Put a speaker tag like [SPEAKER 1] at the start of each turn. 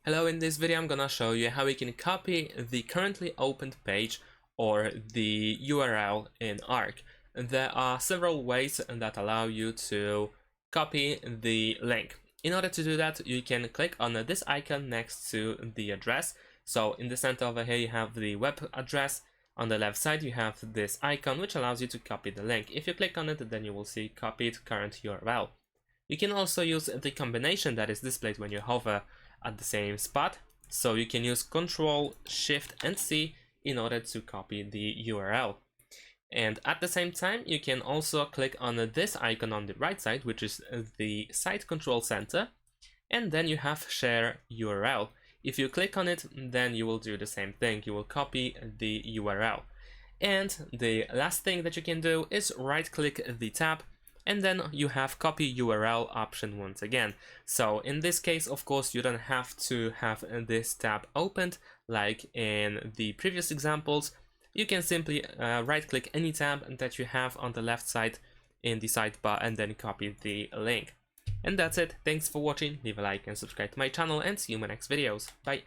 [SPEAKER 1] Hello, in this video I'm gonna show you how we can copy the currently opened page or the URL in Arc. There are several ways that allow you to copy the link. In order to do that, you can click on this icon next to the address. So in the center over here you have the web address. On the left side you have this icon which allows you to copy the link. If you click on it, then you will see copied current URL. You can also use the combination that is displayed when you hover at the same spot. So you can use Ctrl, Shift and C in order to copy the URL. And at the same time, you can also click on this icon on the right side, which is the Site Control Center, and then you have Share URL. If you click on it, then you will do the same thing. You will copy the URL. And the last thing that you can do is right-click the tab, and then you have copy URL option once again. So in this case, of course, you don't have to have this tab opened like in the previous examples. You can simply right click any tab that you have on the left side in the sidebar and then copy the link. And that's it. Thanks for watching. Leave a like and subscribe to my channel and see you in my next videos. Bye.